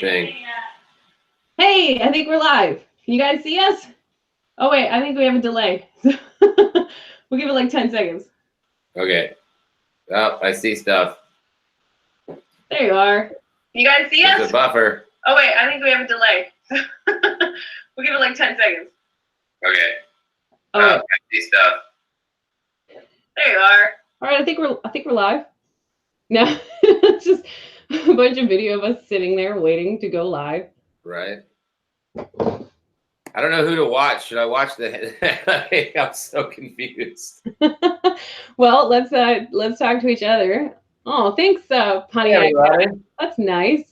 thing. Hey, I think we're live. Can you guys see us? Oh wait, I think we have a delay. We'll give it like 10 seconds. Okay. Oh, I see stuff. There you are. Can you guys see us? There's a buffer. Oh wait, I think we have a delay. We'll give it like 10 seconds. Okay. Oh, I see stuff. there you are. All right, I think we're live. No, it's just a bunch of video of us sitting there waiting to go live. Right. I don't know who to watch. Should I watch the? I'm so confused. Well, let's talk to each other. Oh, thanks, Pontiac. Hey, that's nice.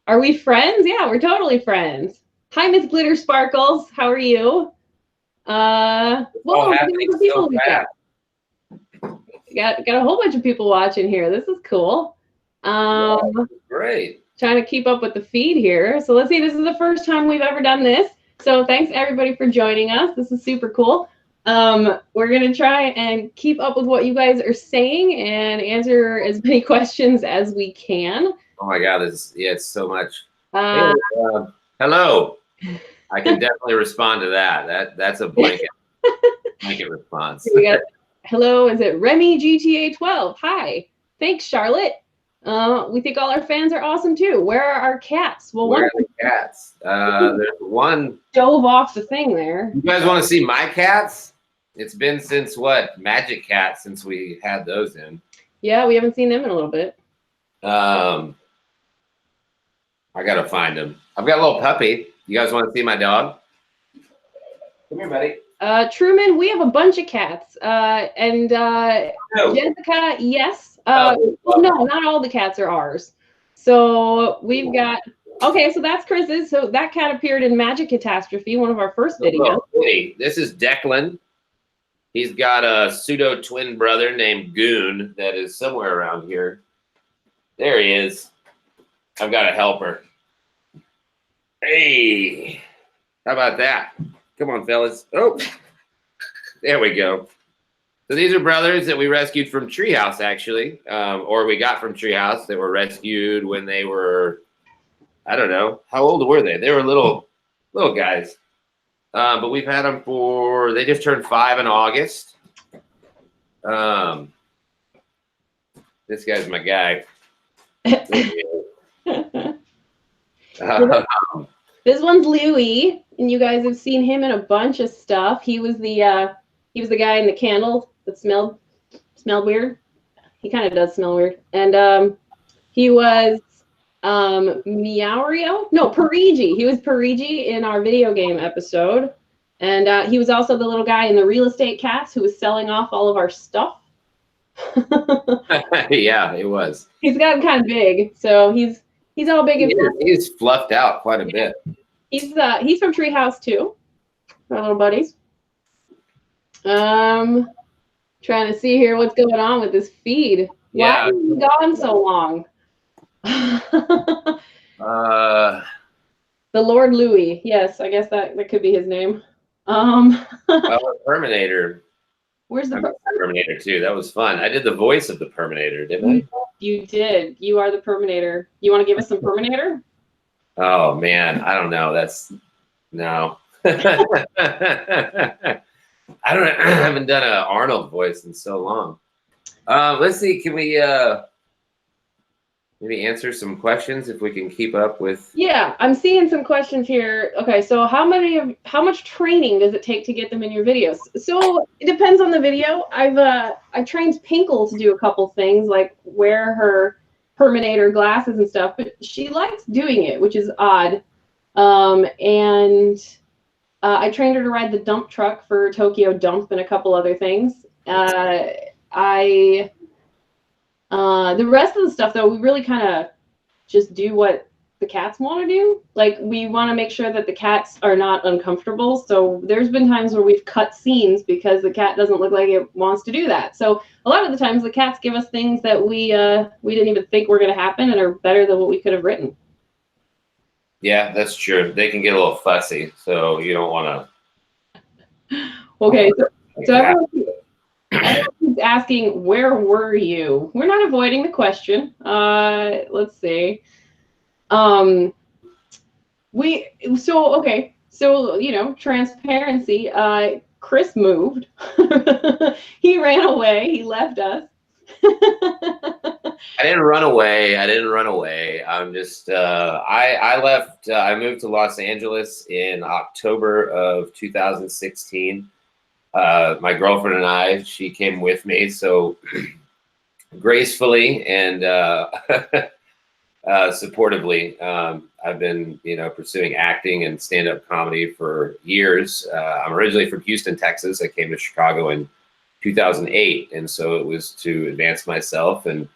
Are we friends? Yeah, we're totally friends. Hi, Miss Glitter Sparkles. How are you? Well, so fast. Got a whole bunch of people watching here. This is cool. Great. Trying to keep up with the feed here. So let's see. This is the first time we've ever done this. So thanks everybody for joining us. This is super cool. We're gonna try and keep up with what you guys are saying and answer as many questions as we can. Oh my God, it's so much. Hey, hello. I can definitely respond to that. That's a blanket response. We got hello. Is it Remy GTA 12? Hi. Thanks, Charlotte. We think all our fans are awesome too. Where are our cats? Well, where are the cats? There's one dove off the thing there. You guys want to see my cats? It's been since what? Magic Cats since we had those in. Yeah, we haven't seen them in a little bit. I gotta find them. I've got a little puppy. You guys want to see my dog? Come here, buddy. Truman, we have a bunch of cats. And Jessica, yes. Well, no, not all the cats are ours. So we've got, okay, so that's Chris's. So that cat appeared in Magic CATastrophe, one of our first videos. This is Declan. He's got a pseudo twin brother named Goon that is somewhere around here. There he is. I've got a helper. Hey, how about that? Come on, fellas. Oh, there we go. So these are brothers that we rescued from Treehouse, actually, or we got from Treehouse that were rescued when they were, I don't know, how old were they? They were little guys, but we've had them they just turned 5 in August. This guy's my guy. This one's Louie, and you guys have seen him in a bunch of stuff. He was the guy in the candle that smelled weird. He kind of does smell weird. And he was Meowrio? No, Parigi. He was Parigi in our video game episode. And he was also the little guy in the real estate cats who was selling off all of our stuff. Yeah, it was. He's gotten kind of big, so he's all big and he's fluffed out quite a bit. He's from Treehouse too. Our little buddies. Trying to see here what's going on with this feed. Yeah. Why have you gone so long? The Lord Louis. Yes, I guess that could be his name. Terminator. Where's the Terminator too? That was fun. I did the voice of the Terminator, didn't I? You did. You are the Terminator. You want to give us some Terminator? Oh man, I don't know. No. I haven't done an Arnold voice in so long. Let's see. Can we maybe answer some questions if we can keep up with? Yeah, I'm seeing some questions here. Okay, so how much training does it take to get them in your videos? So it depends on the video. I trained Pinkle to do a couple things like wear her Terminator glasses and stuff, but she likes doing it, which is odd. I trained her to ride the dump truck for Tokyo Dump and a couple other things. The rest of the stuff, though, we really kind of just do what the cats want to do. Like, we want to make sure that the cats are not uncomfortable. So there's been times where we've cut scenes because the cat doesn't look like it wants to do that. So a lot of the times the cats give us things that we didn't even think were going to happen and are better than what we could have written. Yeah, that's true. They can get a little fussy, so you don't want to. Okay, so everyone's asking, where were you? We're not avoiding the question. Let's see. Okay. So, you know, transparency. Kris moved. He ran away. He left us. I didn't run away. I'm just, I left, I moved to Los Angeles in October of 2016. My girlfriend and I, she came with me. So gracefully and supportively, I've been, you know, pursuing acting and stand-up comedy for years. I'm originally from Houston, Texas. I came to Chicago in 2008, and so it was to advance myself. And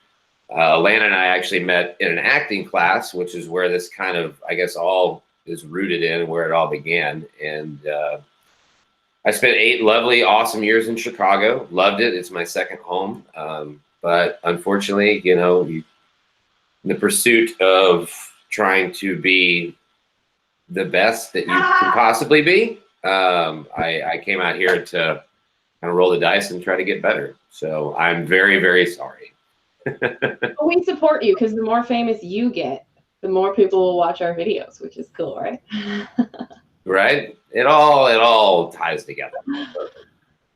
Alana and I actually met in an acting class, which is where this kind of, I guess, all is rooted in, where it all began. And I spent 8 lovely, awesome years in Chicago. Loved it. It's my second home. But unfortunately, you know, in the pursuit of trying to be the best that you can possibly be, I came out here to kind of roll the dice and try to get better. So I'm very, very sorry. We support you, because the more famous you get, the more people will watch our videos, which is cool, right? Right? It all ties together.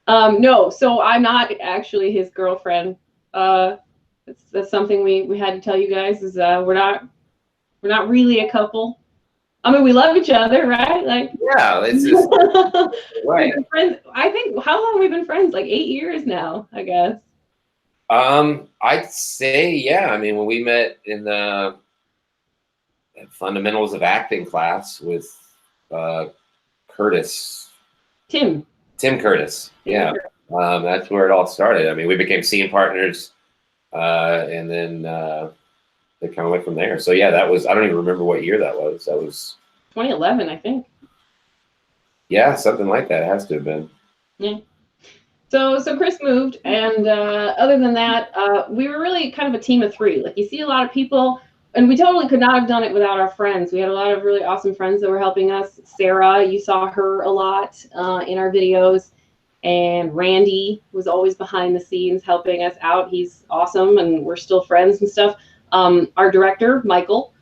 No, so I'm not actually his girlfriend. That's something we had to tell you guys, is we're not really a couple. I mean, we love each other, right? Like, yeah, it's just right. Friends. I think, how long have we been friends? Like 8 years now, I guess. I'd say, yeah. I mean, when we met in the fundamentals of acting class with Curtis. Tim Curtis. Yeah. That's where it all started. I mean, we became scene partners, and then it kind of went from there. So yeah, that was, I don't even remember what year that was. That was 2011, I think. Yeah, something like that. It has to have been. Yeah. So Kris moved, and other than that, we were really kind of a team of 3. Like, you see a lot of people, and we totally could not have done it without our friends. We had a lot of really awesome friends that were helping us. Sarah, you saw her a lot in our videos, and Randy was always behind the scenes helping us out. He's awesome, and we're still friends and stuff. Our director, Michael,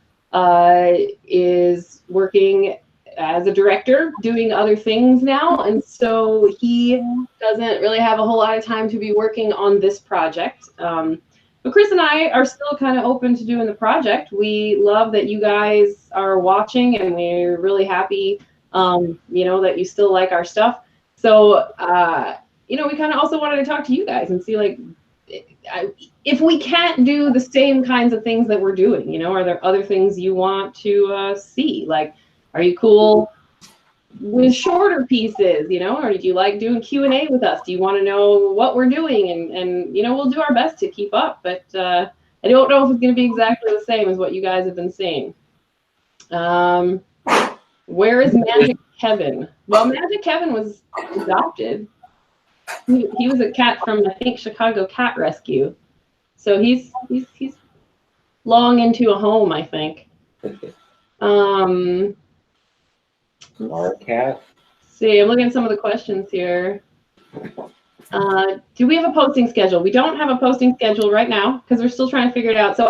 is working as a director, doing other things now, and so he doesn't really have a whole lot of time to be working on this project. But Kris and I are still kind of open to doing the project. We love that you guys are watching, and we're really happy, you know, that you still like our stuff. So, you know, we kind of also wanted to talk to you guys and see, like, if we can't do the same kinds of things that we're doing, you know, are there other things you want to see? Like, are you cool with shorter pieces, you know, or do you like doing Q&A with us? Do you want to know what we're doing? And you know, we'll do our best to keep up, but I don't know if it's going to be exactly the same as what you guys have been seeing. Where is Magic Kevin? Well, Magic Kevin was adopted. He was a cat from, I think, Chicago Cat Rescue. So he's long into a home, I think. Our cat. See, I'm looking at some of the questions here. Do we have a posting schedule? We don't have a posting schedule right now because we're still trying to figure it out. So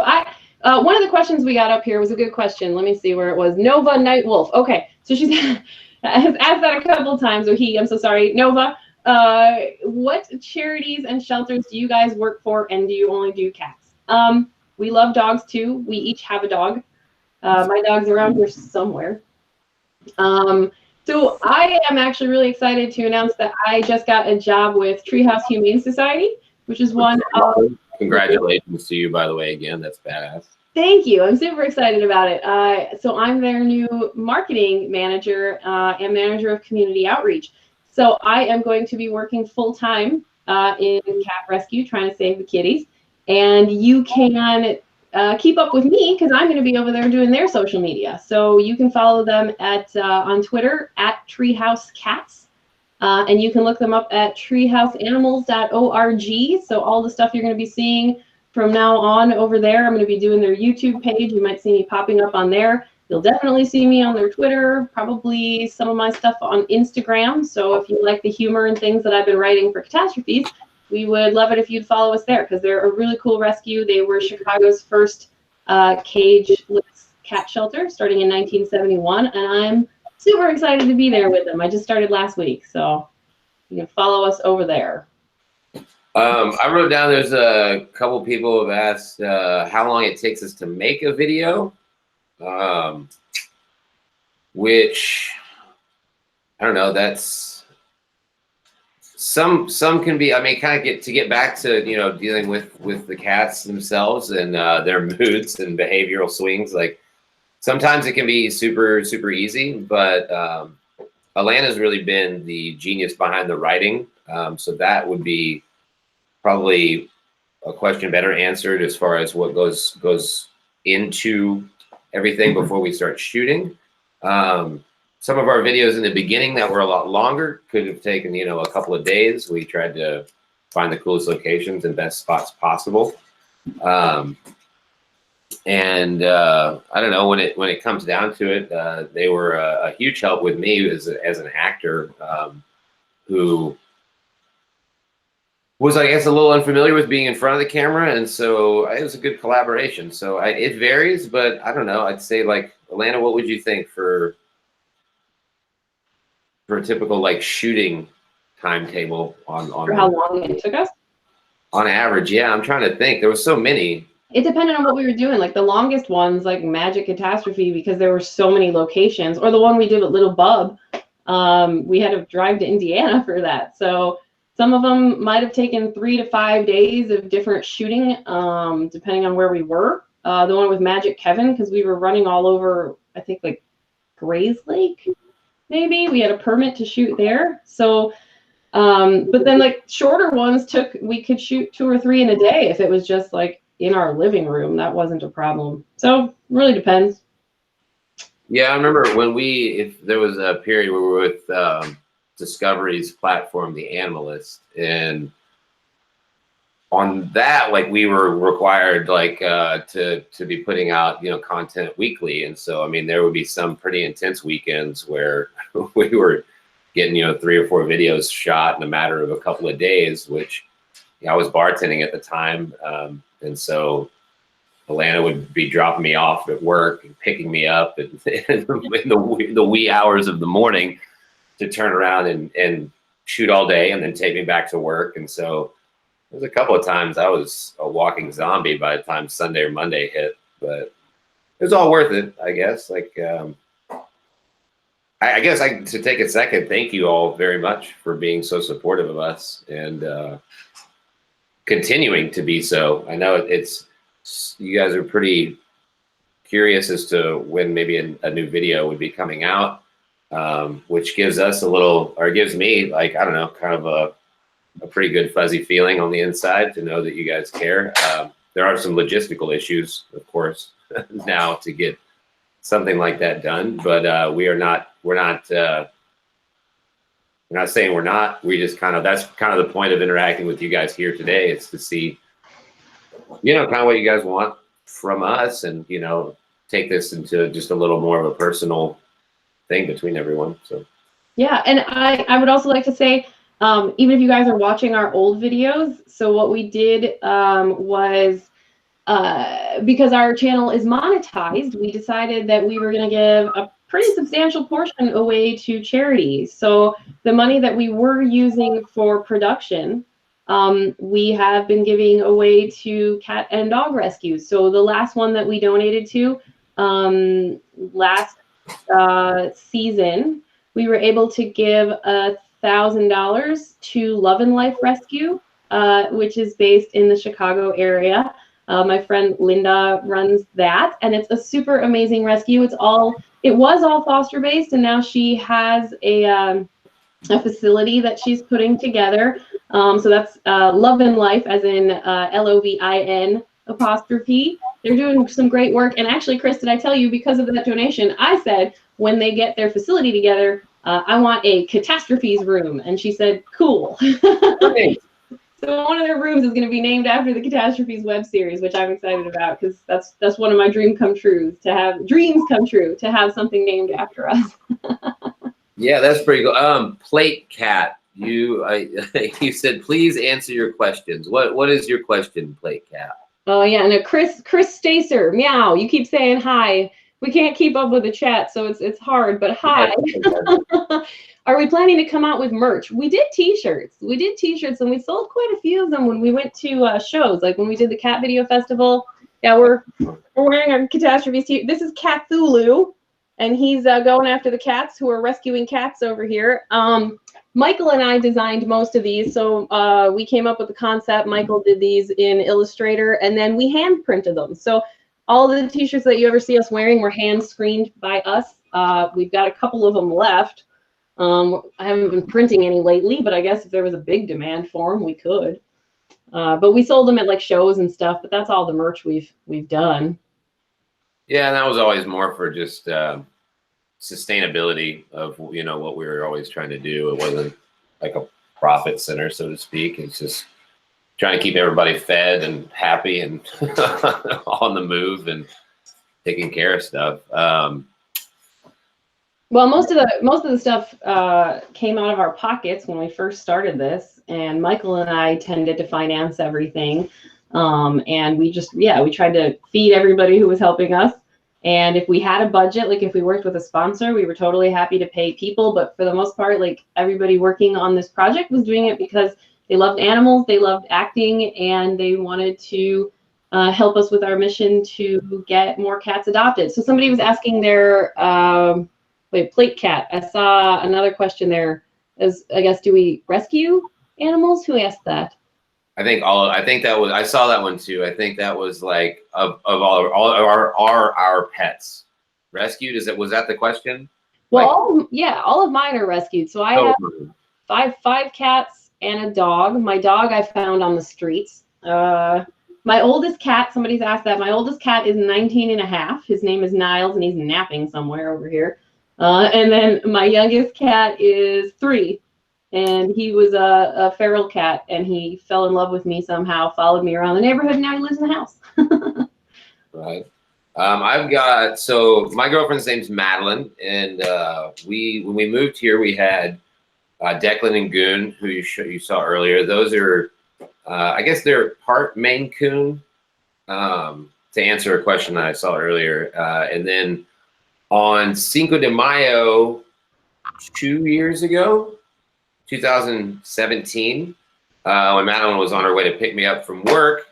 one of the questions we got up here was a good question. Let me see where it was. Nova Nightwolf. Okay, so she's has asked that a couple of times, or he. I'm so sorry, Nova. What charities and shelters do you guys work for, and do you only do cats? We love dogs too. We each have a dog. My dog's around here somewhere. So I am actually really excited to announce that I just got a job with Treehouse Humane Society, which is one of... Congratulations to you, by the way, again. That's badass. Thank you. I'm super excited about it. So I'm their new marketing manager and manager of community outreach. So I am going to be working full-time in cat rescue, trying to save the kitties. And you can keep up with me because I'm going to be over there doing their social media. So you can follow them at on Twitter at TreehouseCats. And you can look them up at treehouseanimals.org. So all the stuff you're going to be seeing from now on over there, I'm going to be doing their YouTube page. You might see me popping up on there. You'll definitely see me on their Twitter, probably some of my stuff on Instagram. So if you like the humor and things that I've been writing for CATastrophes, we would love it if you'd follow us there because they're a really cool rescue. They were Chicago's first cageless cat shelter starting in 1971, and I'm super excited to be there with them. I just started last week, so you can follow us over there. I wrote down there's a couple people have asked how long it takes us to make a video, which I don't know. That's some can be. I mean, kind of get back to dealing with the cats themselves and their moods and behavioral swings. Like sometimes it can be super easy, but Alana's really been the genius behind the writing, so that would be probably a question better answered as far as what goes into everything before we start shooting. Some of our videos in the beginning that were a lot longer could have taken a couple of days. We tried to find the coolest locations and best spots possible. And I don't know, when it comes down to it, they were a huge help with me as an actor who was, I guess, a little unfamiliar with being in front of the camera, and so it was a good collaboration. So it varies, but I don't know. I'd say, like, Alana, what would you think for a typical shooting timetable on For how long it took us? On average, yeah. I'm trying to think. There was so many. It depended on what we were doing. Like the longest ones, like Magic Catastrophe, because there were so many locations, or the one we did with Little Bub, we had to drive to Indiana for that. So some of them might have taken 3 to 5 days of different shooting, depending on where we were. The one with Magic Kevin, because we were running all over, I think, like Grays Lake, maybe. We had a permit to shoot there. So, but then like shorter ones we could shoot 2 or 3 in a day if it was just like in our living room. That wasn't a problem. So really depends. Yeah, I remember if there was a period where we were with Discovery's platform, The Animalist, and on that, like, we were required to be putting out content weekly, and so I mean there would be some pretty intense weekends where we were getting 3 or 4 videos shot in a matter of a couple of days, which I was bartending at the time, and so Alana would be dropping me off at work and picking me up in the wee hours of the morning to turn around and shoot all day and then take me back to work. And so there's a couple of times I was a walking zombie by the time Sunday or Monday hit, but it was all worth it, I guess. Like, I guess to take a second, thank you all very much for being so supportive of us and continuing to be so. I know you guys are pretty curious as to when maybe a new video would be coming out, which gives us gives me, like, I don't know, kind of a pretty good fuzzy feeling on the inside to know that you guys care. There are some logistical issues, of course, now to get something like that done, but we're not saying we're not. We just that's kind of the point of interacting with you guys here today, is to see kind of what you guys want from us, and take this into just a little more of a personal thing between everyone. So yeah, and I would also like to say, even if you guys are watching our old videos, so what we did was, because our channel is monetized, we decided that we were going to give a pretty substantial portion away to charities. So the money that we were using for production, we have been giving away to cat and dog rescues. So the last one that we donated to last season, we were able to give $1,000 to Love and Life Rescue, which is based in the Chicago area. My friend Linda runs that, and it's a super amazing rescue. It was all foster based, and now she has a facility that she's putting together. So that's Love and Life, as in LOVIN apostrophe. They're doing some great work. And actually, Kris, did I tell you, because of that donation, I said when they get their facility together, I want a CATastrophes room. And she said, cool. So one of their rooms is going to be named after the CATastrophes web series, which I'm excited about, because that's one of my dreams come true to have something named after us. Yeah, that's pretty cool. Plate Cat, you said please answer your questions. What is your question, Plate Cat? Oh yeah, and Chris Stacer, meow. You keep saying hi. we can't keep up with the chat, so it's hard. But hi. Are we planning to come out with merch? We did T-shirts. We did T-shirts, and we sold quite a few of them when we went to shows, like when we did the Cat Video Festival. Yeah, we're wearing our CATastrophes T. This is Cthulhu, and he's going after the cats who are rescuing cats over here. Michael and I designed most of these, so we came up with the concept. Michael did these in Illustrator, and then we hand printed them. So all the T-shirts that you ever see us wearing were hand screened by us. We've got a couple of them left. I haven't been printing any lately, but I guess if there was a big demand for them, we could. But we sold them at like shows and stuff. But that's all the merch we've done. Yeah, and that was always more for just sustainability of what we were always trying to do. It wasn't like a profit center, so to speak. It's just trying to keep everybody fed and happy and on the move and taking care of stuff. Well, most of the stuff came out of our pockets when we first started this, and Michael and I tended to finance everything. And we tried to feed everybody who was helping us. And if we had a budget, like if we worked with a sponsor, we were totally happy to pay people. But for the most part, like everybody working on this project was doing it because they loved animals, they loved acting, and they wanted to help us with our mission to get more cats adopted. So somebody was asking their plate cat. I saw another question there. I guess, do we rescue animals? Who asked that? I think that was, I saw that one too. I think that was like of all our pets rescued. Was that the question? Well, all of mine are rescued. So I have five cats and a dog. My dog I found on the streets. My oldest cat, somebody's asked that. My oldest cat is 19 and a half. His name is Niles, and he's napping somewhere over here. And then my youngest cat is 3. And he was a feral cat, and he fell in love with me somehow, followed me around the neighborhood, and now he lives in the house. Right. My girlfriend's name's Madeline, and when we moved here, we had Declan and Goon, who you saw earlier. Those are, I guess they're part Maine Coon, to answer a question that I saw earlier. And then on Cinco de Mayo 2 years ago, 2017, when Madeline was on her way to pick me up from work,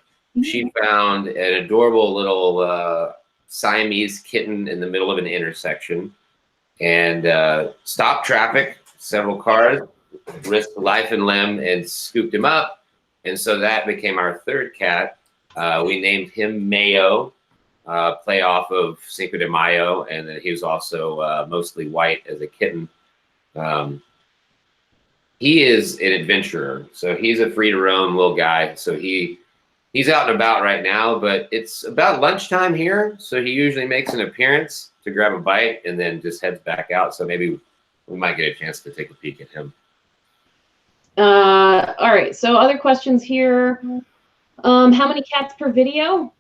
she found an adorable little Siamese kitten in the middle of an intersection and stopped traffic, several cars, risked life and limb, and scooped him up. And so that became our third cat. We named him Mayo, play off of Cinco de Mayo, and then he was also mostly white as a kitten. He is an adventurer, so he's a free to roam little guy. So he's out and about right now, but it's about lunchtime here, so he usually makes an appearance to grab a bite and then just heads back out. So maybe we might get a chance to take a peek at him. All right, so other questions here. How many cats per video?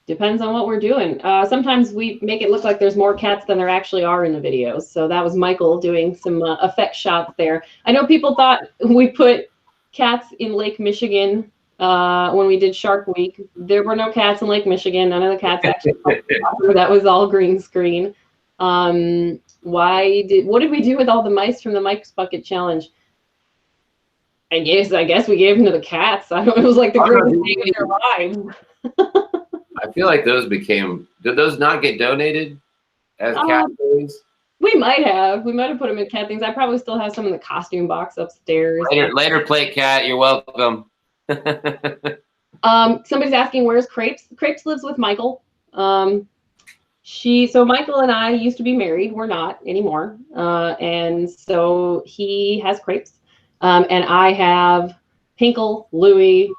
Depends on what we're doing. Sometimes we make it look like there's more cats than there actually are in the videos. So that was Michael doing some effect shots there. I know people thought we put cats in Lake Michigan when we did Shark Week. There were no cats in Lake Michigan. None of the cats actually. That was all green screen. What did we do with all the mice from the Mike's Bucket Challenge? I guess we gave them to the cats. It was like the greatest thing in their lives. I feel like did those not get donated as cat toys? We might have put them in cat things. I probably still have some in the costume box upstairs. Later plate cat, you're welcome. Somebody's asking, where's Crepes? Crepes lives with Michael. So Michael and I used to be married. We're not anymore. And so he has Crepes. And I have Pinkle, Louie,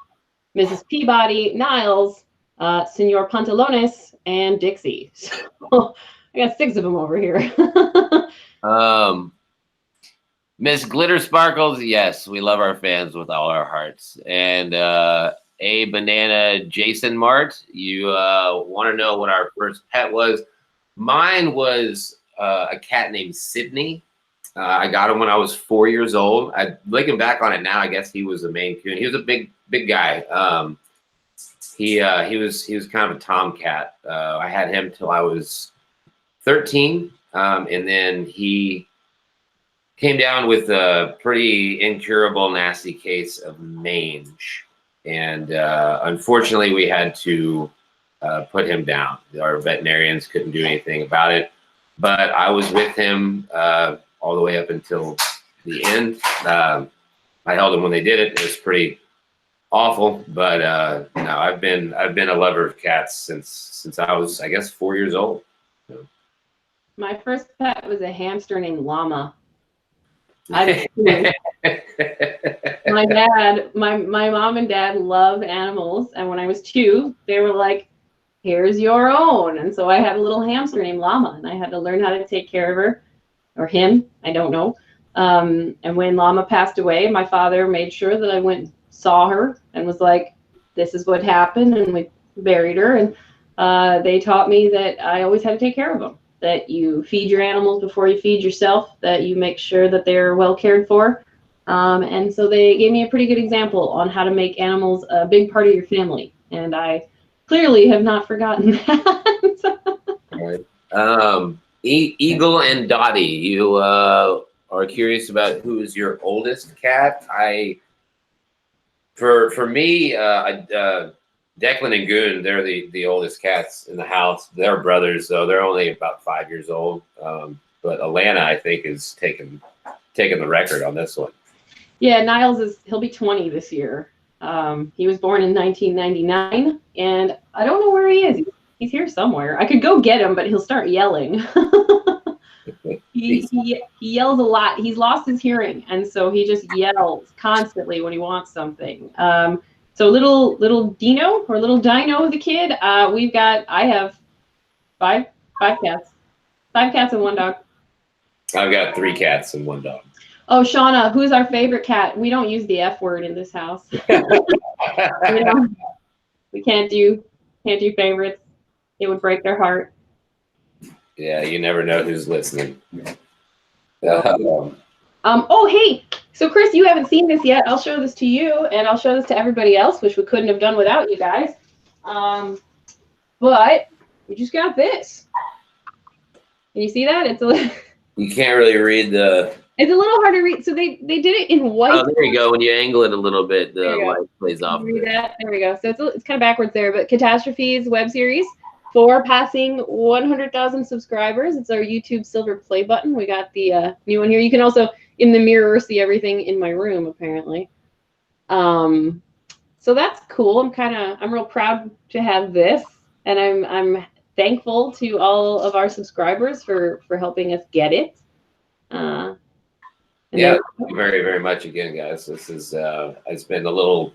Mrs. Peabody, Niles, Senor Pantalones, and Dixie. So I got 6 of them over here. Miss Glitter Sparkles, yes, we love our fans with all our hearts. And A Banana Jason Mart, you want to know what our first pet was? Mine was a cat named Sydney. I got him when I was 4 years old. Looking back on it now, I guess he was a Maine Coon. He was a big guy. He was kind of a tomcat. I had him till I was 13, and then he came down with a pretty incurable, nasty case of mange, and unfortunately, we had to put him down. Our veterinarians couldn't do anything about it, but I was with him all the way up until the end. I held him when they did it. It was pretty awful, but no, I've been a lover of cats since I was, I guess, 4 years old. So. My first pet was a hamster named Llama. My mom and dad love animals, and when I was 2, they were like, "Here's your own," and so I had a little hamster named Llama, and I had to learn how to take care of her, or him, I don't know. And when Llama passed away, my father made sure that I went and saw her and was like, "This is what happened," and we buried her. And they taught me that I always had to take care of them. That you feed your animals before you feed yourself, that you make sure that they're well cared for. And so they gave me a pretty good example on how to make animals a big part of your family. And I clearly have not forgotten that. Right. Eagle and Dottie, you are curious about who is your oldest cat? For me, Declan and Goon, they're the oldest cats in the house. They're brothers, though. They're only about 5 years old. But Alana, I think, is taking the record on this one. Yeah, Niles he'll be 20 this year. He was born in 1999, and I don't know where he is. He's here somewhere. I could go get him, but he'll start yelling. He yells a lot. He's lost his hearing, and so he just yells constantly when he wants something. So little Dino or little Dino, the kid. I have five cats, 5 cats and 1 dog. I've got 3 cats and 1 dog. Oh, Shauna, who's our favorite cat? We don't use the F word in this house. We can't do favorites. It would break their heart. Yeah, you never know who's listening. Oh, hey. So, Kris, you haven't seen this yet. I'll show this to you, and I'll show this to everybody else, which we couldn't have done without you guys. But we just got this. Can you see that? You can't really read the... It's a little hard to read. So they did it in white. Oh, there you go. When you angle it a little bit, the light plays off. Read that? There we go. So it's kind of backwards there, but CATastrophes web series for passing 100,000 subscribers. It's our YouTube silver play button. We got the new one here. You can also, in the mirror, see everything in my room, apparently. So that's cool. I'm real proud to have this, and I'm thankful to all of our subscribers for helping us get it. Yeah, very, very much again, guys. This is it's been a little,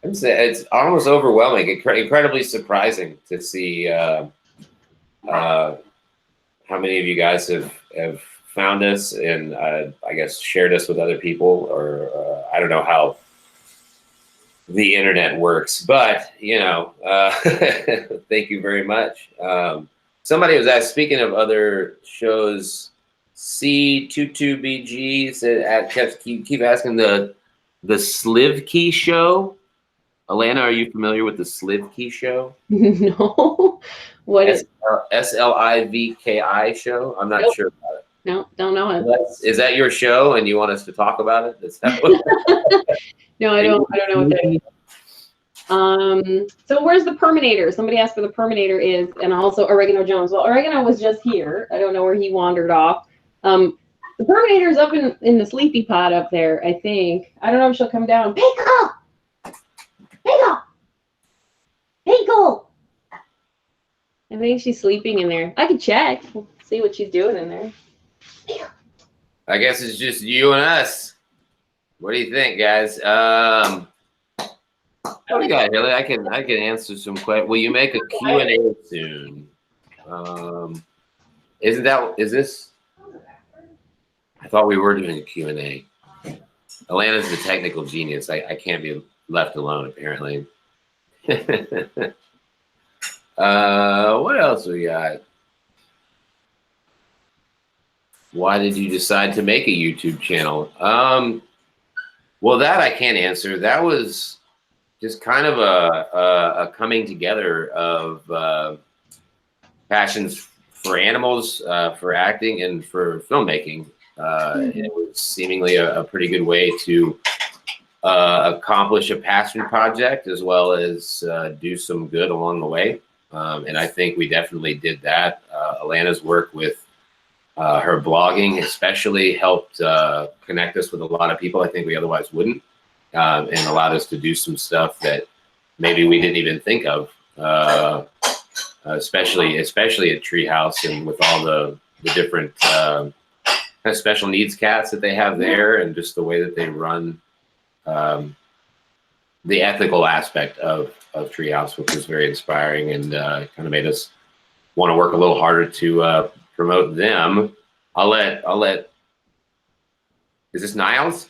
it's almost overwhelming, incredibly surprising to see how many of you guys have found us and I guess shared us with other people, or I don't know how the internet works, but thank you very much. Somebody was asked, speaking of other shows, C22BG said, keep asking the Slivkey show. Alana, are you familiar with the Slivkey show? No. What is SLIVKI show? I'm not sure about it. No, don't know it. Is that your show and you want us to talk about it? Is that what No, I don't know what that is. So where's the Perminator? Somebody asked where the Perminator is, and also Oregano Jones. Well, Oregano was just here. I don't know where he wandered off. The Perminator's up in the sleepy pod up there, I think. I don't know if she'll come down. Pickle! Pickle! Pickle! I think she's sleeping in there. I can check. We'll see what she's doing in there. I guess it's just you and us. What do you think, guys? What do you got, Haley? I can answer some questions. Will you make a Q&A soon? Is this? I thought we were doing a Q&A. Alana's the technical genius. I can't be left alone, apparently. What else we got? Why did you decide to make a YouTube channel? Well, that I can't answer. That was just kind of a coming together of passions for animals, for acting, and for filmmaking. It was seemingly a pretty good way to accomplish a passion project as well as do some good along the way. And I think we definitely did that. Alana's work with her blogging especially helped connect us with a lot of people I think we otherwise wouldn't, and allowed us to do some stuff that maybe we didn't even think of, especially at Treehouse and with all the different kind of special needs cats that they have there, and just the way that they run the ethical aspect of Treehouse, which was very inspiring, and kind of made us want to work a little harder to promote them. I'll let. Is this Niles?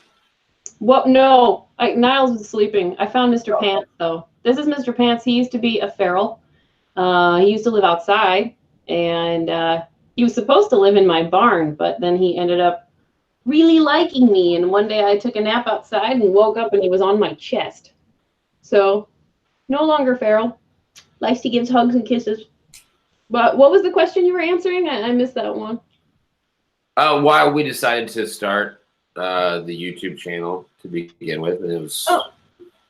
Well, no, Niles was sleeping. I found Mr. Pants though. This is Mr. Pants. He used to be a feral. He used to live outside, and he was supposed to live in my barn, but then he ended up really liking me. And one day I took a nap outside and woke up and he was on my chest. So no longer feral. Likes to give hugs and kisses. But what was the question you were answering? I missed that one. Why we decided to start the YouTube channel to begin with, and it was. Oh.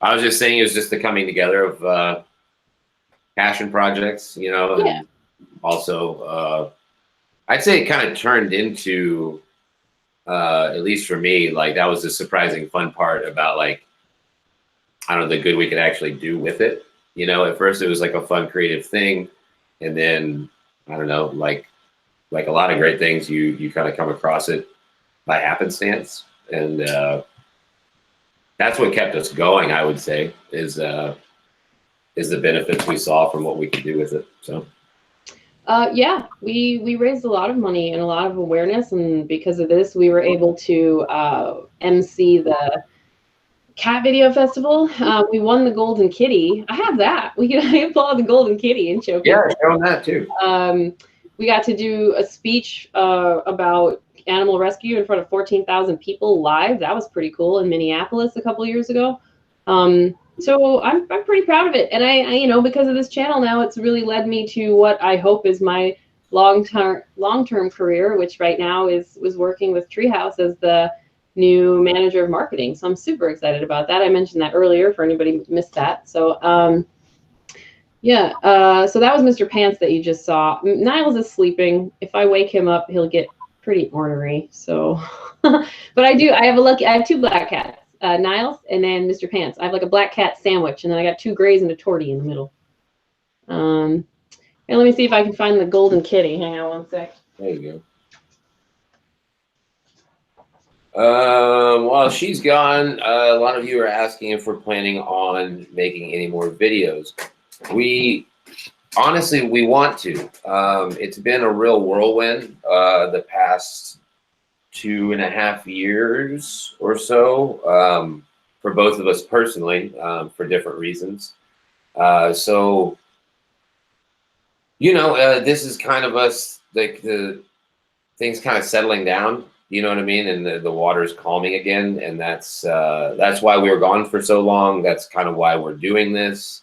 I was just saying it was just the coming together of passion projects, you know, and yeah. Also I'd say it kind of turned into, at least for me, like that was the surprising fun part about, like, I don't know, the good we could actually do with it. You know, at first it was like a fun creative thing. And then, I don't know, like a lot of great things, you kind of come across it by happenstance. And that's what kept us going, I would say, is the benefits we saw from what we could do with it. So. Yeah, we raised a lot of money and a lot of awareness. And because of this, we were able to MC the Cat Video Festival. We won the Golden Kitty. I have that. I applaud the Golden Kitty and show people. Yeah, show them that too. We got to do a speech about animal rescue in front of 14,000 people live. That was pretty cool in Minneapolis a couple years ago. So I'm pretty proud of it. And I you know, because of this channel now, it's really led me to what I hope is my long-term career, which right now was working with Treehouse as the new manager of marketing. So I'm super excited about that. I mentioned that earlier for anybody who missed that. So yeah, so that was Mr. Pants that you just saw. Niles is sleeping. If I wake him up, he'll get pretty ornery. So, but I have two black cats, Niles and then Mr. Pants. I have like a black cat sandwich, and then I got two grays and a tortie in the middle. And let me see if I can find the Golden Kitty. Hang on one sec. There you go. While she's gone, a lot of you are asking if we're planning on making any more videos. We want to. It's been a real whirlwind the past 2.5 years or so, for both of us personally, for different reasons. So, you know, this is kind of us, like the things kind of settling down. You know what I mean? And the water's calming again. And that's why we were gone for so long. That's kind of why we're doing this.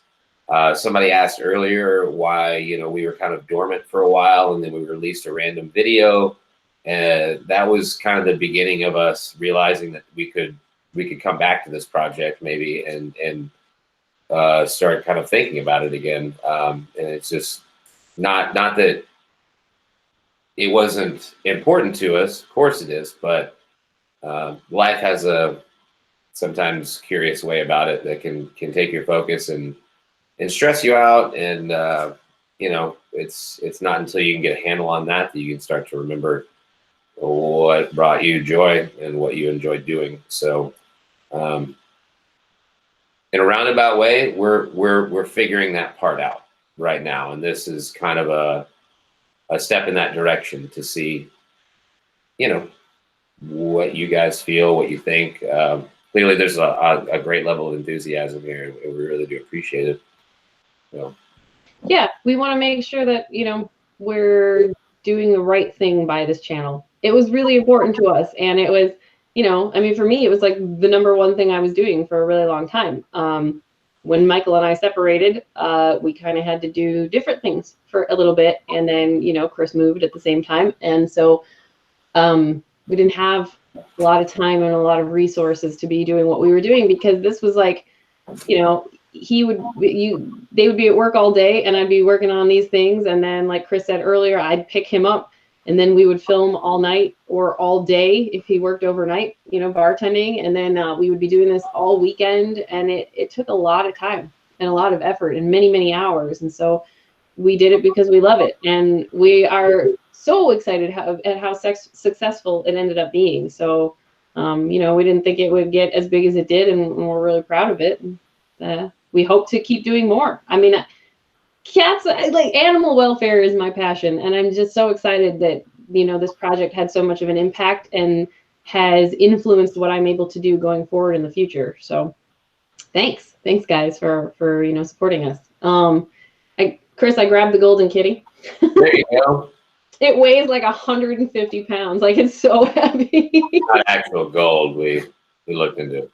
Somebody asked earlier why, you know, we were kind of dormant for a while and then we released a random video. And that was kind of the beginning of us realizing that we could come back to this project maybe and start kind of thinking about it again. And it's just not that it wasn't important to us. Of course it is, but life has a sometimes curious way about it that can take your focus and stress you out. And you know, it's not until you can get a handle on that you can start to remember what brought you joy and what you enjoyed doing. So in a roundabout way, we're figuring that part out right now, and this is kind of a step in that direction to see, you know, what you guys feel, what you think. Clearly there's a great level of enthusiasm here, and we really do appreciate it. So. Yeah, we want to make sure that, you know, we're doing the right thing by this channel. It was really important to us, and it was, you know, I mean, for me, it was like the #1 thing I was doing for a really long time. when Michael and I separated, we kind of had to do different things for a little bit. And then, you know, Kris moved at the same time. And so we didn't have a lot of time and a lot of resources to be doing what we were doing, because this was like, you know, they would be at work all day and I'd be working on these things. And then, like Kris said earlier, I'd pick him up and then we would film all night or all day if he worked overnight, you know, bartending. And then we would be doing this all weekend. And it took a lot of time and a lot of effort and many, many hours. And so we did it because we love it. And we are so excited at how successful it ended up being. So, you know, we didn't think it would get as big as it did, and we're really proud of it. We hope to keep doing more. I mean, cats, like, animal welfare is my passion, and I'm just so excited that, you know, this project had so much of an impact and has influenced what I'm able to do going forward in the future. So thanks guys for you know, supporting us. Kris, I grabbed the golden kitty. There you go. It weighs like 150 pounds. Like, it's so heavy. Not actual gold. We looked into it.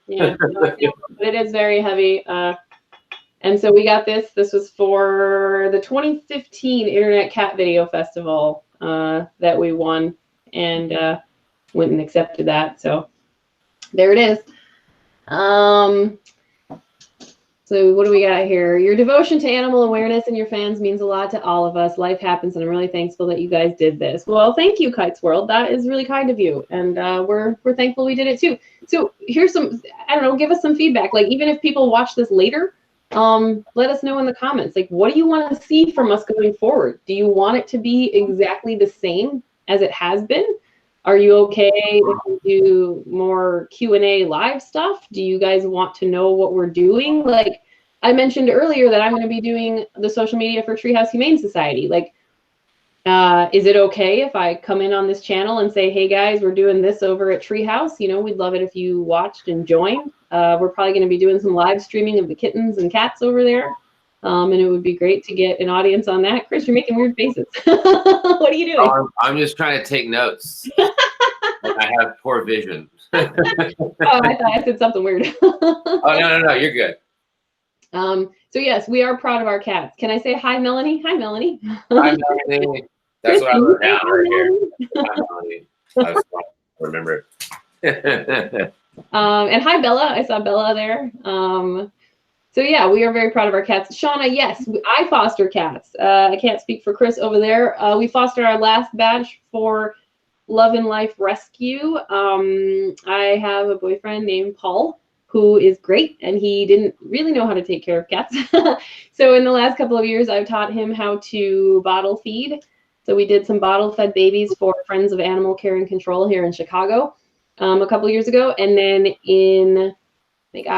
Yeah, but it is very heavy. And so we got this. This was for the 2015 Internet Cat Video Festival that we won, and went and accepted that. So there it is. So what do we got here? Your devotion to animal awareness and your fans means a lot to all of us. Life happens, and I'm really thankful that you guys did this. Well, thank you, Kites World. That is really kind of you, and we're thankful we did it too. So here's some, I don't know, give us some feedback. Like, even if people watch this later, let us know in the comments. Like, what do you want to see from us going forward? Do you want it to be exactly the same as it has been? Are you okay if we do more Q&A live stuff? Do you guys want to know what we're doing? Like, I mentioned earlier that I'm going to be doing the social media for Treehouse Humane Society. Like, is it okay if I come in on this channel and say, hey guys, we're doing this over at Treehouse? You know, we'd love it if you watched and joined. We're probably going to be doing some live streaming of the kittens and cats over there. And it would be great to get an audience on that. Kris, you're making weird faces. What are you doing? I'm just trying to take notes. I have poor vision. Oh, I thought I said something weird. Oh, no, you're good. So yes, we are proud of our cats. Can I say hi, Melanie? Hi, Melanie. Hi, Melanie. That's what I wrote down right here. Hi, Melanie. I was trying to remember it. And hi, Bella. I saw Bella there. So yeah, we are very proud of our cats. Shauna, yes, I foster cats. I can't speak for Kris over there. We fostered our last batch for Love and Life Rescue. I have a boyfriend named Paul who is great, and he didn't really know how to take care of cats. So in the last couple of years, I've taught him how to bottle feed. So we did some bottle fed babies for Friends of Animal Care and Control here in Chicago a couple of years ago. And then in, I think,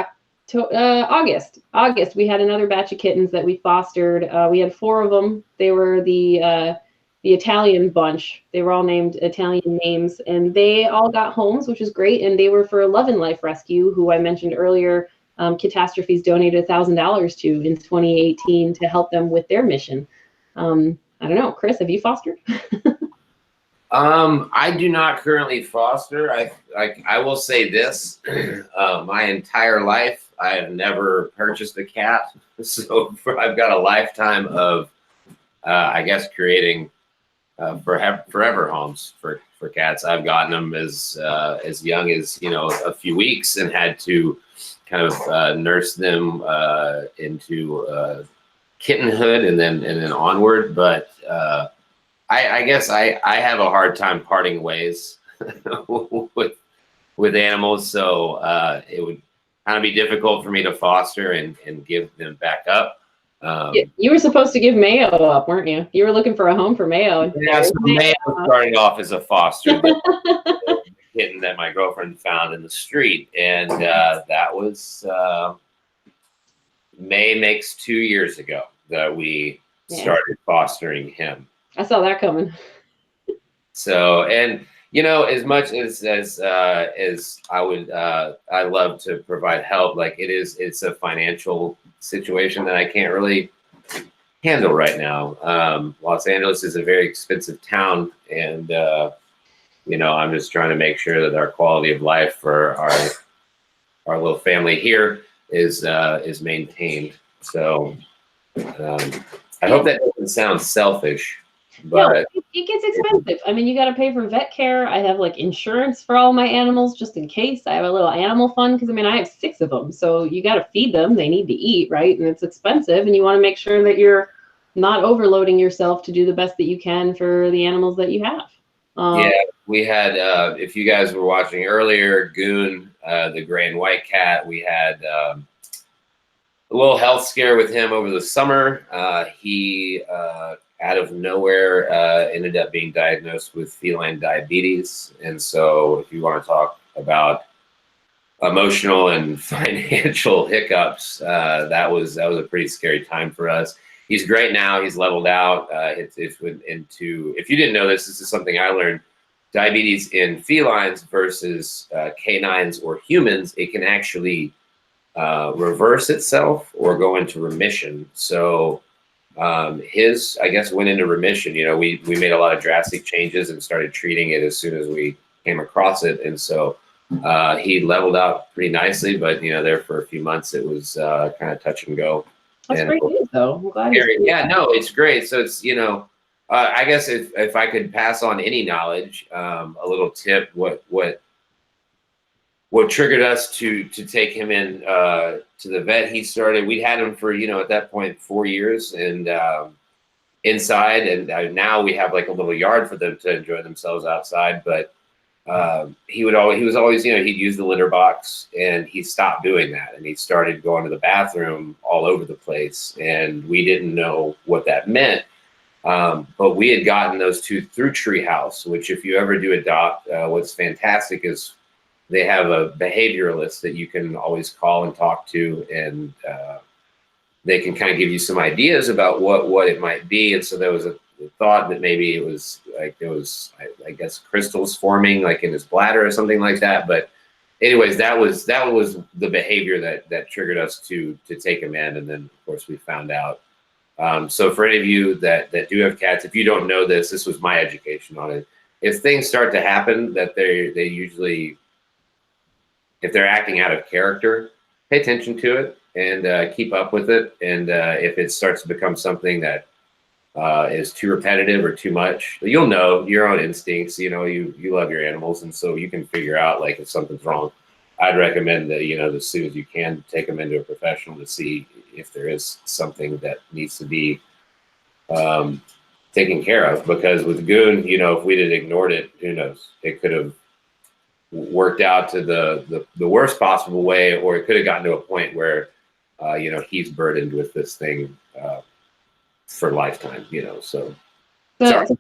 August, we had another batch of kittens that we fostered. We had 4 of them. They were the Italian bunch. They were all named Italian names, and they all got homes, which is great. And they were for Love and Life Rescue, who I mentioned earlier. CATastrophes donated $1,000 to in 2018 to help them with their mission. I don't know, Kris, have you fostered? I do not currently foster. I will say this: my entire life, I have never purchased a cat. So I've got a lifetime of, I guess, creating forever homes for cats. I've gotten them as young as, you know, a few weeks, and had to kind of nurse them into kittenhood and then onward. But I guess I have a hard time parting ways with animals, so it would kind of be difficult for me to foster and give them back up. You were supposed to give Mayo up, weren't you? You were looking for a home for Mayo. Yeah, so Mayo started off as a foster, but a kitten that my girlfriend found in the street, and that was May makes 2 years ago that we started fostering him. I saw that coming. So, and you know, as much as I would, I love to provide help. Like, it's a financial situation that I can't really handle right now. Los Angeles is a very expensive town, and you know, I'm just trying to make sure that our quality of life for our little family here is maintained. So I hope that doesn't sound selfish, but no, it gets expensive. I mean, you got to pay for vet care. I have like insurance for all my animals just in case. I have a little animal fund because I mean I have 6 of them, so you got to feed them. They need to eat, right? And it's expensive, and you want to make sure that you're not overloading yourself to do the best that you can for the animals that you have. Yeah, we had, if you guys were watching earlier, Goon, the gray and white cat, we had a little health scare with him over the summer. He, out of nowhere, ended up being diagnosed with feline diabetes. And so if you want to talk about emotional and financial hiccups, that was a pretty scary time for us. He's great now. He's leveled out. It's went into, if you didn't know this, this is something I learned. Diabetes in felines versus canines or humans, it can actually reverse itself or go into remission. So his, I guess, went into remission. You know, we made a lot of drastic changes and started treating it as soon as we came across it. And so he leveled out pretty nicely, but, you know, there for a few months, it was kind of touch and go. That's great news, though. I'm glad. Yeah, no, it's great. So it's, you know, I guess if I could pass on any knowledge, a little tip, what triggered us to take him in to the vet. We'd had him for, you know, at that point 4 years and inside, and now we have like a little yard for them to enjoy themselves outside. But he was always, you know, he'd use the litter box, and he stopped doing that, and he started going to the bathroom all over the place, and we didn't know what that meant. But we had gotten those 2 through Treehouse, which if you ever do adopt, what's fantastic is they have a behavioralist that you can always call and talk to, and they can kind of give you some ideas about what it might be. And so there was a thought that maybe it was like there was, I guess, crystals forming like in his bladder or something like that. But anyways, that was the behavior that triggered us to take him in, and then of course we found out. So for any of you that do have cats, if you don't know this, this was my education on it. If things start to happen that they usually, if they're acting out of character, pay attention to it and keep up with it. And if it starts to become something that is too repetitive or too much, you'll know your own instincts. You know, you love your animals, and so you can figure out like if something's wrong. I'd recommend that, you know, as soon as you can, take them into a professional to see if there is something that needs to be taken care of. Because with Goon, you know, if we'd have ignored it, who knows? It could have worked out to the worst possible way, or it could have gotten to a point where, you know, he's burdened with this thing for lifetime, you know. So that's a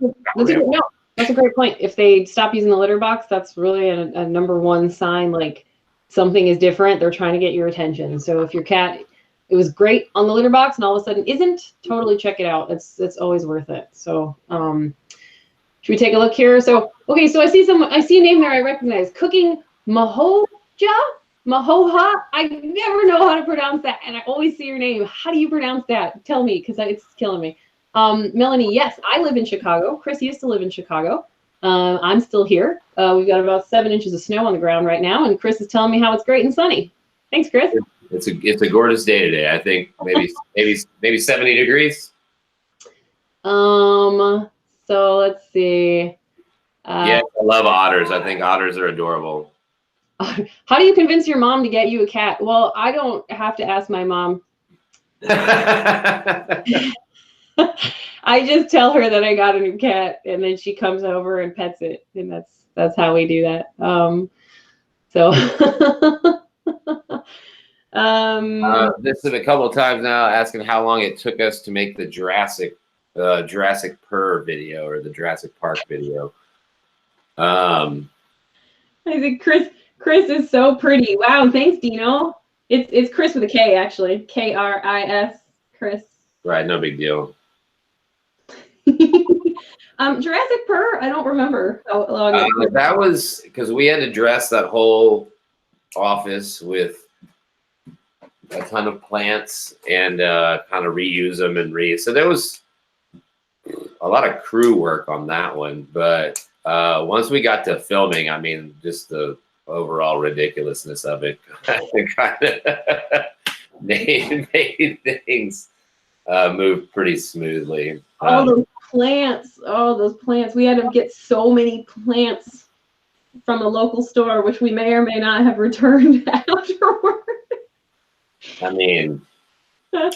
great point. If they stop using the litter box, that's really a number one sign, like something is different. They're trying to get your attention. So if your cat, it was great on the litter box and all of a sudden isn't, totally check it out. It's always worth it. So should we take a look here? So okay, so I see a name there I recognize. Cooking Mahoja. I never know how to pronounce that, and I always see your name. How do you pronounce that? Tell me, because it's killing me. Melanie, yes, I live in Chicago. Kris used to live in Chicago. I'm still here. We've got about 7 inches of snow on the ground right now, and Kris is telling me how it's great and sunny. Thanks, Kris. It's a gorgeous day today. I think maybe 70 degrees. So let's see. Yeah, I love otters. I think otters are adorable. How do you convince your mom to get you a cat? Well, I don't have to ask my mom. I just tell her that I got a new cat, and then she comes over and pets it, and that's how we do that. This is a couple of times now asking how long it took us to make the Jurassic Purr video or the Jurassic Park video. I think Kris is so pretty. Wow, thanks, Dino. It's Kris with a K, actually. K-R-I-S, Kris. Right, no big deal. Jurassic Purr, I don't remember how long that was because we had to dress that whole office with a ton of plants and kind of reuse them so there was a lot of crew work on that one. But once we got to filming, I mean, just the overall ridiculousness of it kind of made things move pretty smoothly. Those plants. Oh, those plants. We had to get so many plants from a local store, which we may or may not have returned afterward. I mean, I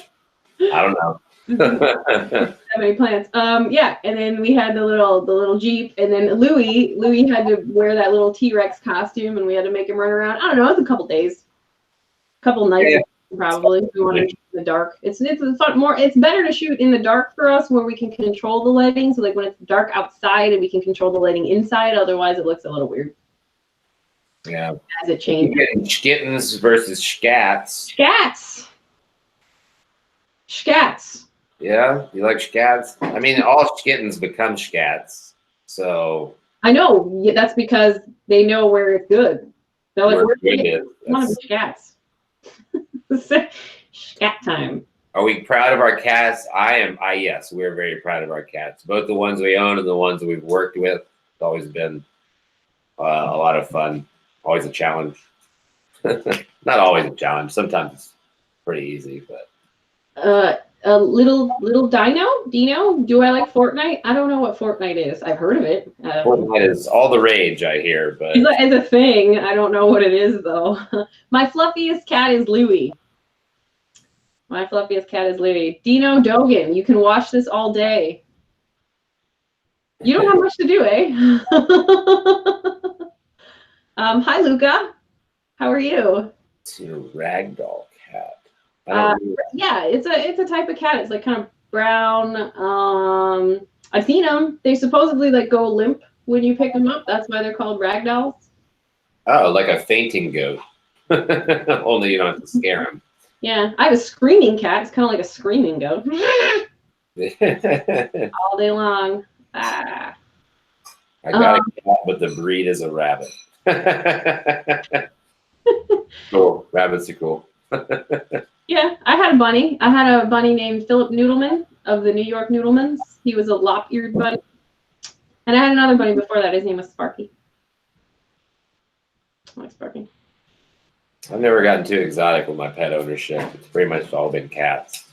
don't know. So many plants. Yeah, and then we had the little Jeep, and then Louis had to wear that little T-Rex costume, and we had to make him run around. I don't know, it was a couple days, couple nights, probably. We wanted to shoot in the dark. It's fun. It's better to shoot in the dark for us, where we can control the lighting. So like when it's dark outside, and we can control the lighting inside. Otherwise, it looks a little weird. Yeah. As it changes. Skittins versus scats. Scats. Yeah, you like scats? I mean, all skittins become scats. So I know. That's because they know where it's good. They're like, we're one of the scats. Scat time. Are we proud of our cats? Yes, we're very proud of our cats. Both the ones we own and the ones that we've worked with. It's always been a lot of fun. Always a challenge. Not always a challenge. Sometimes it's pretty easy, but. A little Dino. Do I like Fortnite? I don't know what Fortnite is. I've heard of it. Fortnite is all the rage, I hear, but it's a thing. I don't know what it is though. My fluffiest cat is Louie. Dino Dogan. You can watch this all day. You don't have much to do, eh? Hi, Luca. How are you? It's your ragdoll cat. Yeah, it's a type of cat. It's like kind of brown. I've seen them. They supposedly like go limp when you pick them up. That's why they're called ragdolls. Oh, like a fainting goat. Only you don't have to scare them. Yeah, I have a screaming cat. It's kind of like a screaming goat. All day long. Ah. I got a cat, but the breed is a rabbit. Cool. Rabbits are cool. Yeah, I had a bunny. I had a bunny named Philip Noodleman of the New York Noodlemans. He was a lop-eared bunny. And I had another bunny before that. His name was Sparky. I like Sparky. I've never gotten too exotic with my pet ownership. It's pretty much all been cats.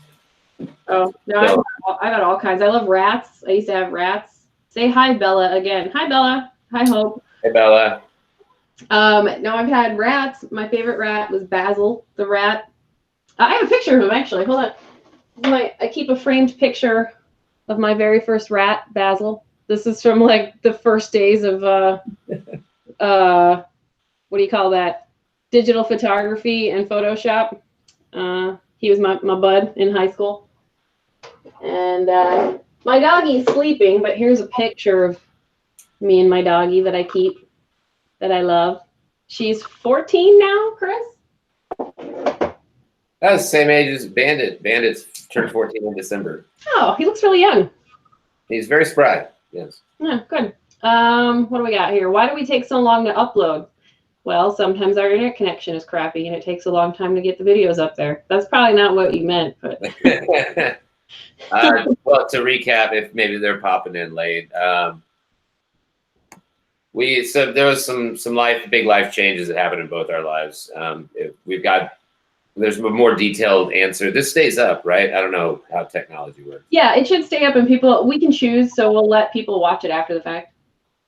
Oh, no, I've got all kinds. I love rats. I used to have rats. Say hi, Bella, again. Hi, Bella. Hi, Hope. Hey, Bella. No, I've had rats. My favorite rat was Basil, the rat. I have a picture of him, actually. Hold on. I keep a framed picture of my very first rat, Basil. This is from, like, the first days of, what do you call that? Digital photography and Photoshop. He was my bud in high school. And my doggy is sleeping, but here's a picture of me and my doggy that I keep, that I love. She's 14 now, Chris? That's the same age as Bandit. Bandit's turned 14 in December. Oh, he looks really young. He's very spry. Yes. Yeah, good. What do we got here? Why do we take so long to upload? Well, sometimes our internet connection is crappy and it takes a long time to get the videos up there. That's probably not what you meant, but. Well, to recap, if maybe they're popping in late, so there was some big life changes that happened in both our lives. There's a more detailed answer. This stays up, right? I don't know how technology works. Yeah, it should stay up, and we can choose, so we'll let people watch it after the fact.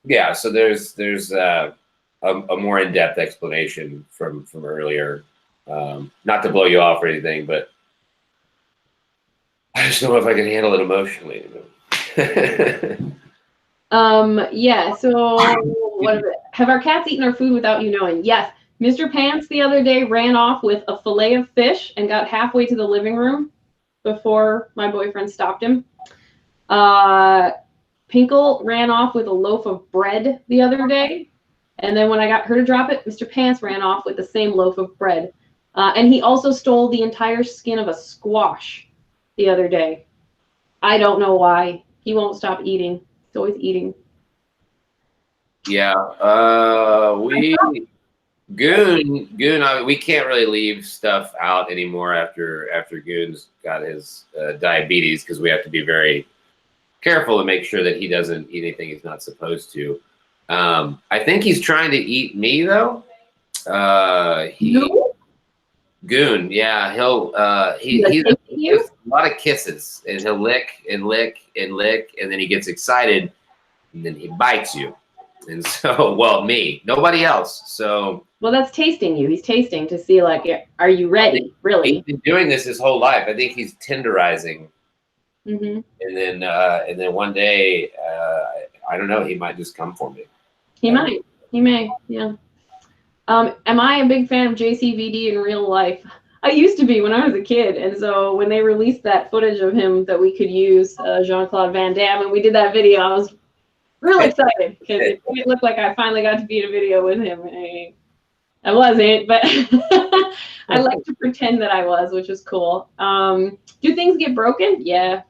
Yeah, so there's a more in-depth explanation from earlier. Not to blow you off or anything, but I just don't know if I can handle it emotionally. Yeah, so have our cats eaten our food without you knowing? Yes. Mr. Pants the other day ran off with a fillet of fish and got halfway to the living room before my boyfriend stopped him. Pinkle ran off with a loaf of bread the other day. And then when I got her to drop it, Mr. Pants ran off with the same loaf of bread. And he also stole the entire skin of a squash the other day. I don't know why. He won't stop eating. He's always eating. Yeah, Goon, we can't really leave stuff out anymore after Goon's got his diabetes, because we have to be very careful to make sure that he doesn't eat anything he's not supposed to. I think he's trying to eat me though. Goon, yeah, he's Like, you? a lot of kisses, and he'll lick and lick and lick, and then he gets excited, and then he bites you. And so, well, me, nobody else. So, Well, that's tasting you. He's tasting to see, like, are you ready? Really? he's been doing this his whole life. I think he's tenderizing, Mm-hmm. and then one day, I don't know, he might just come for me. He might. He may. Yeah. Am I a big fan of JCVD in real life? I used to be when I was a kid, and so when they released that footage of him that we could use, Jean-Claude Van Damme, and we did that video, I was real excited because it looked like I finally got to be in a video with him. I wasn't, but I like to pretend that I was, which is cool. Do things get broken? Yeah.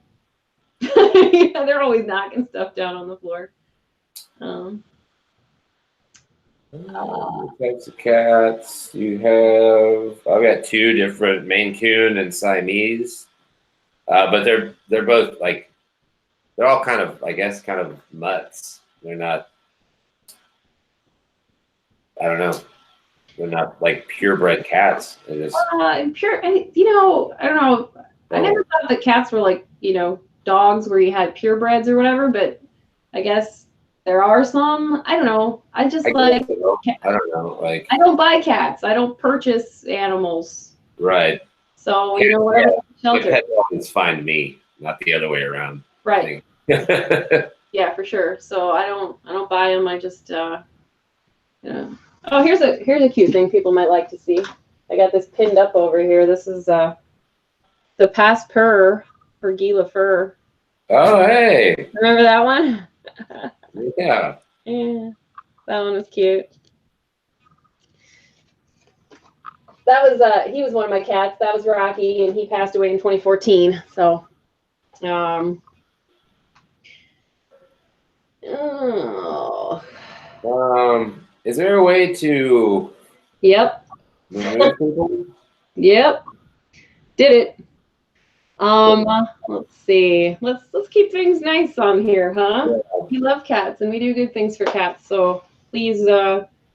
Yeah, they're always knocking stuff down on the floor. Types of cats you have. I've got two different Maine Coon and Siamese, but they're both like they're all kind of, I guess, kind of mutts. They're not. I don't know. They're not like purebred cats. They're just Pure, you know, I don't know. I never thought that cats were like, you know, dogs where you had purebreds or whatever, but I guess there are some. I don't know. I just like. I don't know. Like, I don't buy cats. I don't purchase animals. right. So you know, whatever shelter. Pet dogs find me, not the other way around. Right. Yeah, for sure. So I don't buy them. I just yeah. Oh, here's a cute thing people might like to see. I got this pinned up over here. This is the Passpur for Gila Fur. Oh, hey. Remember that one? Yeah. Yeah. That one was cute. That was he was one of my cats. That was Rocky, and he passed away in 2014. So oh. Is there a way to Yep. remove people? Yep. Did it. Let's see. Let's keep things nice on here, huh? Yeah. We love cats and we do good things for cats, so please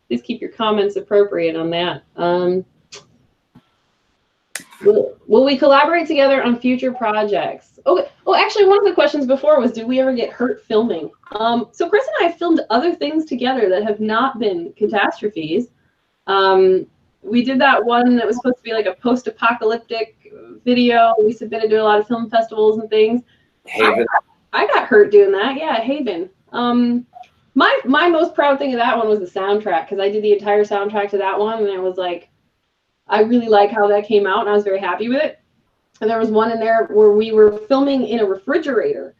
please keep your comments appropriate on that. Will we collaborate together on future projects? Okay. Oh, actually, one of the questions before was, did we ever get hurt filming? So Chris and I filmed other things together that have not been catastrophes. We did that one that was supposed to be like a post-apocalyptic video. We submitted to a lot of film festivals and things. Haven. I got hurt doing that. Yeah, Haven. My most proud thing of that one was the soundtrack, because I did the entire soundtrack to that one, and it was like, I really like how that came out, and I was very happy with it. And there was one in there where we were filming in a refrigerator,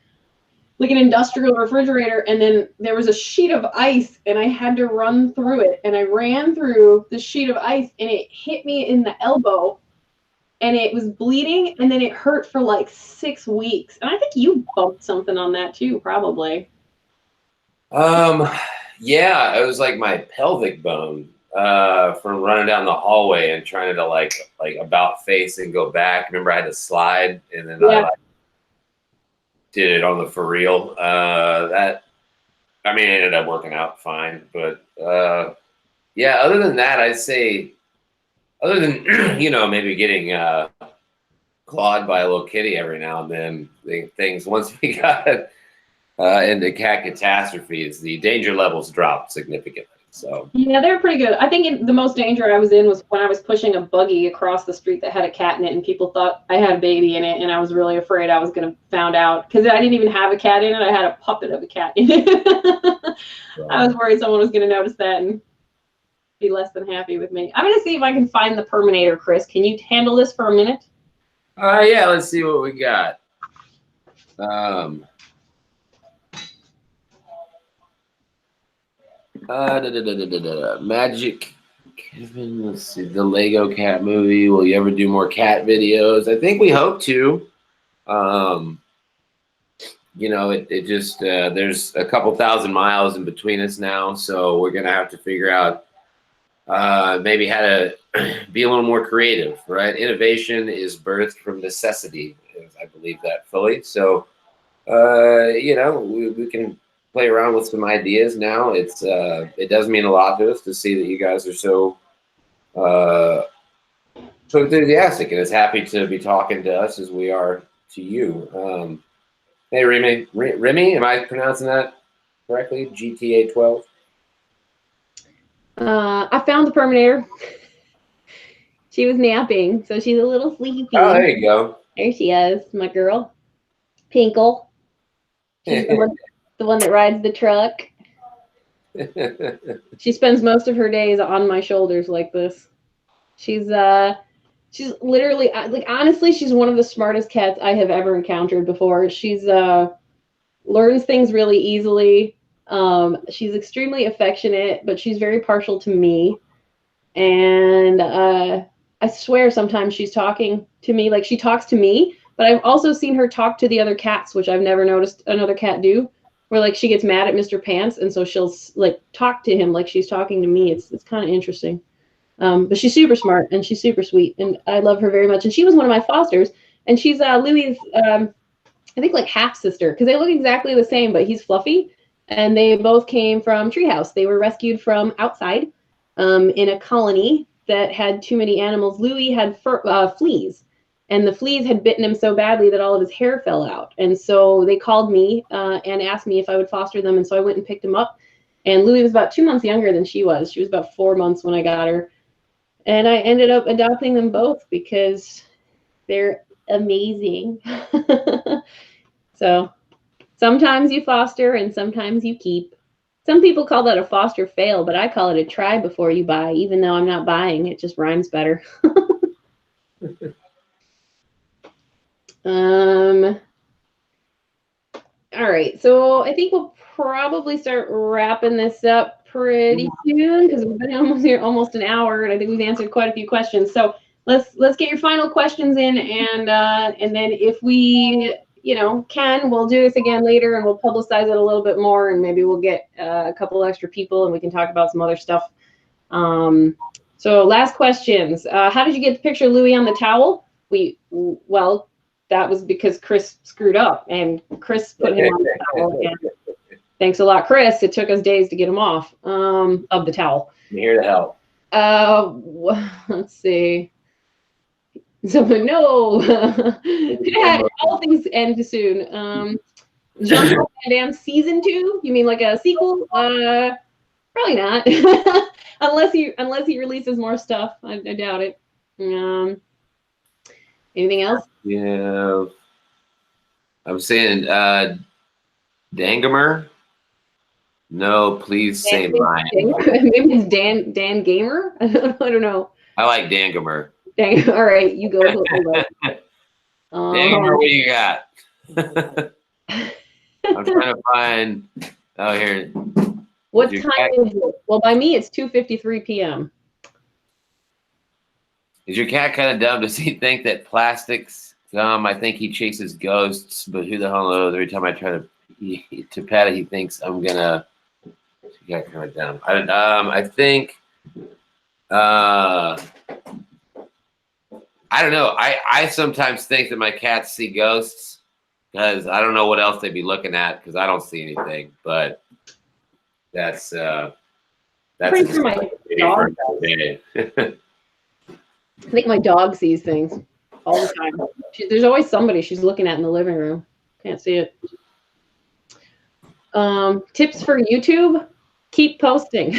like an industrial refrigerator, and then there was a sheet of ice, and I had to run through it, and I ran through the sheet of ice, and it hit me in the elbow, and it was bleeding, and then it hurt for like 6 weeks. And I think you bumped something on that too, probably. Yeah, it was like my pelvic bone from running down the hallway and trying to like about face and go back. Remember, I had to slide, and then I did it on the for real. That, I mean, it ended up working out fine, but yeah. Other than that, I'd say, other than you know, maybe getting clawed by a little kitty every now and then, things once we got into CATastrophes, the danger levels dropped significantly. So yeah, they were pretty good. I think the most danger I was in was when I was pushing a buggy across the street that had a cat in it, and people thought I had a baby in it, and I was really afraid I was going to found out, because I didn't even have a cat in it. I had a puppet of a cat in it. I was worried someone was going to notice that and be less than happy with me. I'm going to see if I can find the Perminator, Chris. Can you handle this for a minute? Yeah, let's see what we got. Magic Kevin, let's see, the Lego cat movie. Will you ever do more cat videos? I think we hope to. You know, it just there's a couple thousand miles in between us now, so we're gonna have to figure out maybe how to be a little more creative, right? Innovation is birthed from necessity. I believe that fully. So you know, we can play around with some ideas now. It does mean a lot to us to see that you guys are so so enthusiastic and is happy to be talking to us as we are to you. Hey, Remy, am I pronouncing that correctly? GTA 12. I found the Perminator. She was napping, so she's a little sleepy. Oh, there you go. There she is, my girl. Pinkle. She's the one that rides the truck. She spends most of her days on my shoulders like this. She's literally, like, honestly, she's one of the smartest cats I have ever encountered before. She's learns things really easily. She's extremely affectionate, but she's very partial to me. And I swear sometimes she's talking to me, like she talks to me, but I've also seen her talk to the other cats, which I've never noticed another cat do, where like she gets mad at Mr. Pants, and so she'll like talk to him like she's talking to me. It's kind of interesting. But she's super smart and she's super sweet, and I love her very much. And she was one of my fosters, and she's Louie's, I think, like half sister, because they look exactly the same, but he's fluffy, and they both came from Treehouse. They were rescued from outside in a colony that had too many animals. Louie had fleas, and the fleas had bitten him so badly that all of his hair fell out. And so they called me and asked me if I would foster them, and so I went and picked him up. And Louie was about 2 months younger than she was. She was about 4 months when I got her. And I ended up adopting them both because they're amazing. So sometimes you foster and sometimes you keep. Some people call that a foster fail, but I call it a try before you buy, even though I'm not buying. It just rhymes better. All right, so I think we'll probably start wrapping this up pretty soon because we've been almost here almost an hour, and I think we've answered quite a few questions. So let's get your final questions in, and then if we can, we'll do this again later, and we'll publicize it a little bit more, and maybe we'll get a couple extra people, and we can talk about some other stuff. So last questions. How did you get the picture of Louie on the towel? Well, that was because Kris screwed up, and Kris put him on the towel. And thanks a lot, Kris. It took us days to get him off of the towel. I'm here to help. Let's see. Someone, no. All things end soon. Jean-Claude Van Damme season 2? You mean like a sequel? Probably not. unless he releases more stuff. I doubt it. Anything else? Yeah. I'm saying Dangamer. No, please say mine. Maybe it's Dan Gamer. I don't know. I like Dangamer. Dang, all right, you go. Dangamer, what you got? I'm trying to find. Oh, here. What time is it? Well, by me, it's 2:53 p.m. Is your cat kind of dumb? Does he think that plastic's dumb? I think he chases ghosts, but who the hell knows? Every time I try to pet it, he thinks I'm gonna. He got kind of dumb. I think. I don't know. I sometimes think that my cats see ghosts because I don't know what else they'd be looking at because I don't see anything. But that's Pretty sure my dog does. I think my dog sees things all the time. There's always somebody she's looking at in the living room. Can't see it. Tips for YouTube: keep posting.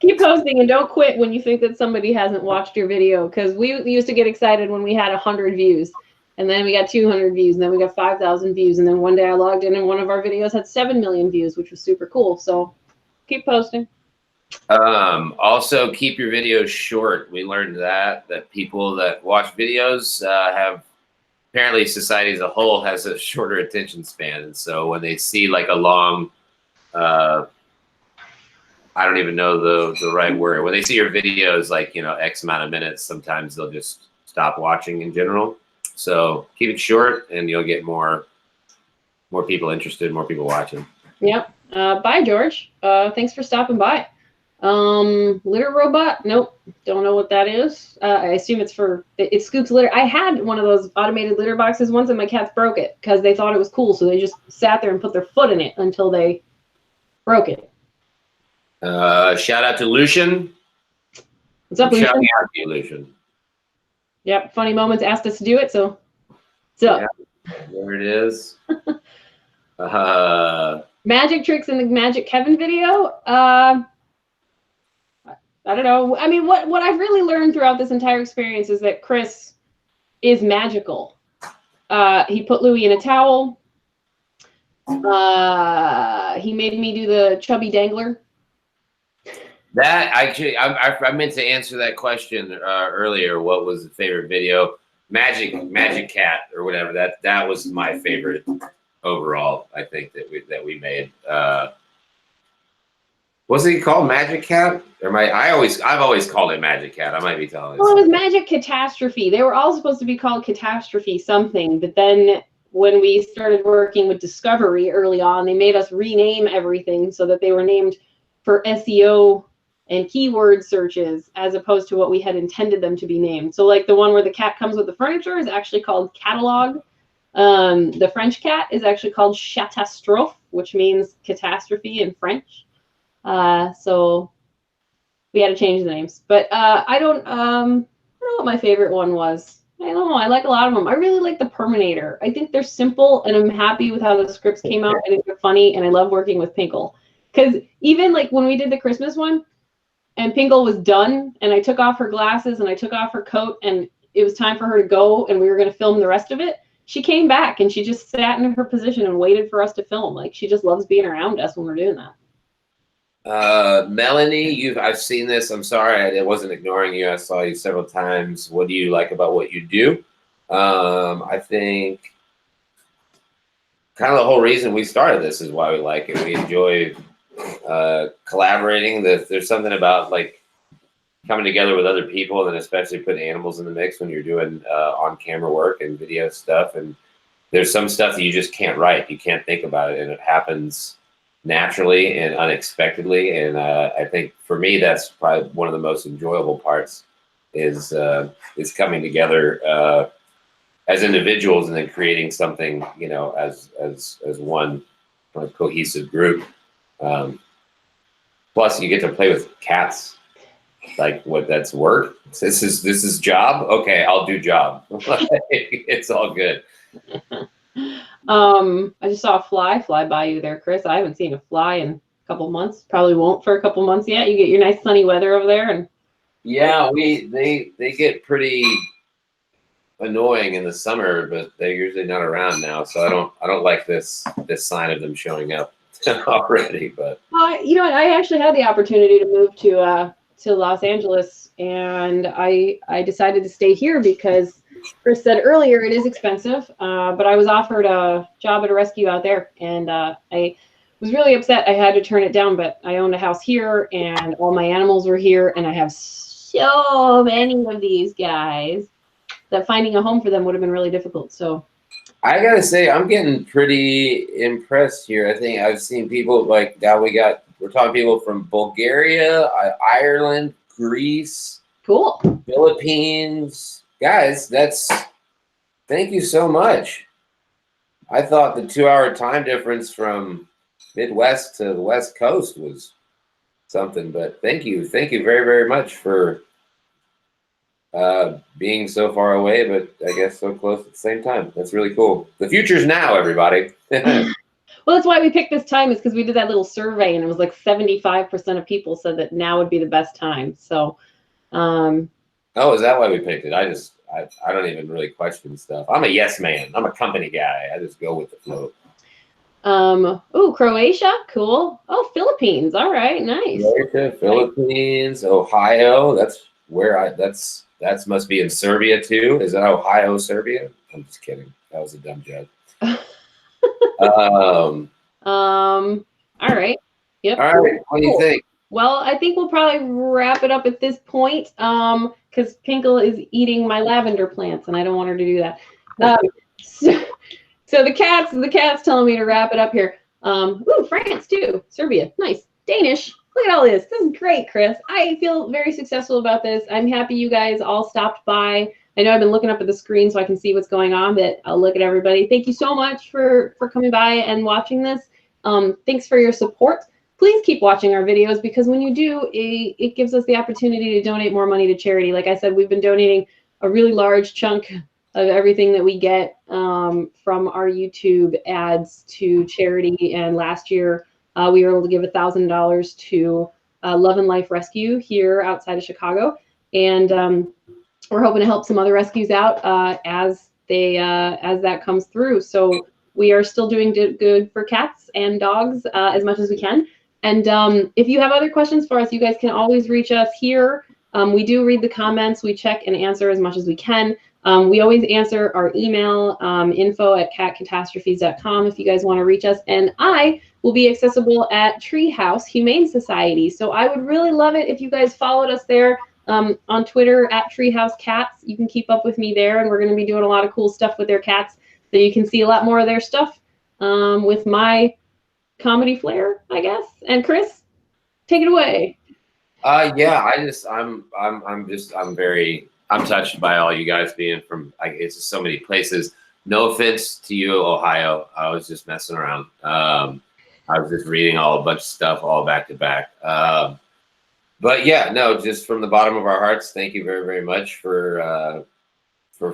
Keep posting and don't quit when you think that somebody hasn't watched your video, because we used to get excited when we had 100 views, and then we got 200 views, and then we got 5,000 views, and then one day I logged in and one of our videos had 7 million views, which was super cool. So keep posting. Also, keep your videos short. We learned that people that watch videos have, apparently society as a whole has a shorter attention span, and so when they see like a long I don't even know the right word. When they see your videos, like, X amount of minutes, sometimes they'll just stop watching in general. So keep it short and you'll get more people interested, more people watching. Yep. Bye, George. Thanks for stopping by. Litter robot? Nope. Don't know what that is. I assume it scoops litter. I had one of those automated litter boxes once, and my cats broke it because they thought it was cool. So they just sat there and put their foot in it until they broke it. Shout out to Lucian. What's up, Shout Lucian? out to you, Lucian. Yep, Funny Moments asked us to do it, so what's up? Yeah, there it is. Magic tricks in the Magic Kevin video. I don't know. I mean, what I've really learned throughout this entire experience is that Kris is magical. He put Louie in a towel. He made me do the chubby dangler. That actually, I meant to answer that question earlier. What was the favorite video? Magic Cat or whatever. That was my favorite overall. I think that we made. Was it called Magic Cat? Or I've always called it Magic Cat. I might be telling. Well, it was Magic CATastrophe. They were all supposed to be called CATastrophe something, but then when we started working with Discovery early on, they made us rename everything so that they were named for SEO and keyword searches as opposed to what we had intended them to be named. So like the one where the cat comes with the furniture is actually called Catalog. The French cat is actually called CATastrophe, which means catastrophe in French. So we had to change the names. But I don't know what my favorite one was. I don't know. I like a lot of them. I really like the Perminator. I think they're simple, and I'm happy with how the scripts came out. I think they're funny, and I love working with Pinkle. Because even like when we did the Christmas one, and Pinkle was done, and I took off her glasses, and I took off her coat, and it was time for her to go, and we were going to film the rest of it. She came back, and she just sat in her position and waited for us to film. Like, she just loves being around us when we're doing that. Melanie, I've seen this. I'm sorry, I wasn't ignoring you. I saw you several times. What do you like about what you do? I think kind of the whole reason we started this is why we like it. We enjoy collaborating. There's something about like coming together with other people, and especially putting animals in the mix when you're doing on-camera work and video stuff. And there's some stuff that you just can't write. You can't think about it, and it happens naturally and unexpectedly. And I think for me, that's probably one of the most enjoyable parts is coming together as individuals and then creating something, you know, as one cohesive group. Plus, you get to play with cats. Like, what? That's work. This is job. Okay, I'll do job. It's all good. I just saw a fly by you there, Kris. I haven't seen a fly in a couple months. Probably won't for a couple months yet. You get your nice sunny weather over there, and yeah, they get pretty annoying in the summer, but they're usually not around now. So I don't like this sign of them showing up already. But you know what? I actually had the opportunity to move to Los Angeles, and I decided to stay here because Kris said earlier it is expensive, but I was offered a job at a rescue out there, and I was really upset I had to turn it down, but I owned a house here, and all my animals were here, and I have so many of these guys that finding a home for them would have been really difficult. So I gotta say, I'm getting pretty impressed here. I think I've seen people like now we're talking people from Bulgaria, Ireland, Greece, cool, Philippines. Guys, thank you so much. I thought the 2-hour time difference from Midwest to the West Coast was something, but thank you very, very much for being so far away, but I guess so close at the same time. That's really cool. The future's now, everybody. Well, that's why we picked this time, is because we did that little survey, and it was like 75% of people said that now would be the best time. So oh, is that why we picked it? I don't even really question stuff. I'm a yes man. I'm a company guy. I just go with the flow. Oh, Croatia, cool. Oh, Philippines, all right, nice. Croatia, Philippines, Ohio. That's where that must be in Serbia too. Is that Ohio, Serbia? I'm just kidding. That was a dumb joke. All right. Yep. All right. What do you think? Well, I think we'll probably wrap it up at this point, because Pinkle is eating my lavender plants, and I don't want her to do that. So the cat's telling me to wrap it up here. Ooh, France too, Serbia, nice. Danish. Look at all this. This is great, Kris. I feel very successful about this. I'm happy you guys all stopped by. I know I've been looking up at the screen so I can see what's going on, but I'll look at everybody. Thank you so much for coming by and watching this. Thanks for your support. please keep watching our videos, because when you do, it gives us the opportunity to donate more money to charity. Like I said, we've been donating a really large chunk of everything that we get from our YouTube ads to charity. And last year, we were able to give $1,000 to Love and Life Rescue here outside of Chicago. And we're hoping to help some other rescues out as that comes through. So we are still doing good for cats and dogs as much as we can. And if you have other questions for us, you guys can always reach us here. We do read the comments. We check and answer as much as we can. We always answer our email, info@CATastrophes.com if you guys want to reach us. And I will be accessible at Treehouse Humane Society. So I would really love it if you guys followed us there on Twitter at Treehouse Cats. You can keep up with me there, and we're going to be doing a lot of cool stuff with their cats. So you can see a lot more of their stuff with my comedy flair, I guess. And Kris, take it away. Yeah, I'm touched by all you guys being from, it's just so many places. No offense to you, Ohio. I was just messing around. I was just reading a bunch of stuff all back to back. But yeah, no, just from the bottom of our hearts, thank you very, very much for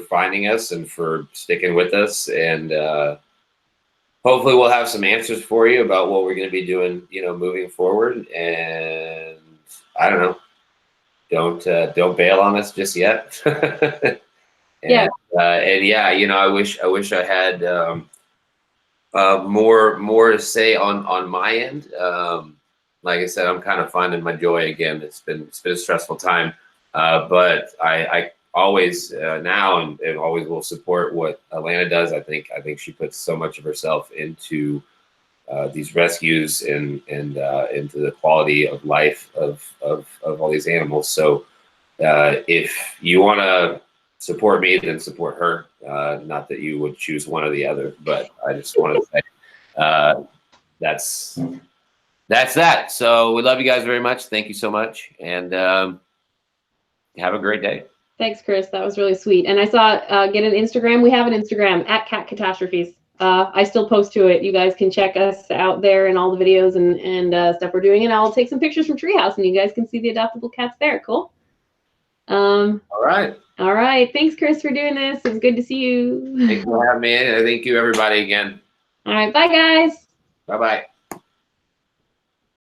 finding us and for sticking with us. And hopefully we'll have some answers for you about what we're going to be doing, moving forward. And I don't know. Don't bail on us just yet. And yeah, I wish I had more to say on my end. Like I said, I'm kind of finding my joy again. It's been a stressful time, but I always now and always will support what Alana does. I think she puts so much of herself into these rescues and into the quality of life of all these animals. So if you want to support me, then support her. Not that you would choose one or the other, but I just want to say that's that. So we love you guys very much. Thank you so much, and have a great day. Thanks, Kris. That was really sweet. And I saw get an Instagram. We have an Instagram at CATastrophes. I still post to it. You guys can check us out there and all the videos and stuff we're doing. And I'll take some pictures from Treehouse, and you guys can see the adoptable cats there. Cool. All right. All right. Thanks, Kris, for doing this. It was good to see you. Thanks for having me. Thank you, everybody, again. All right. Bye, guys. Bye-bye.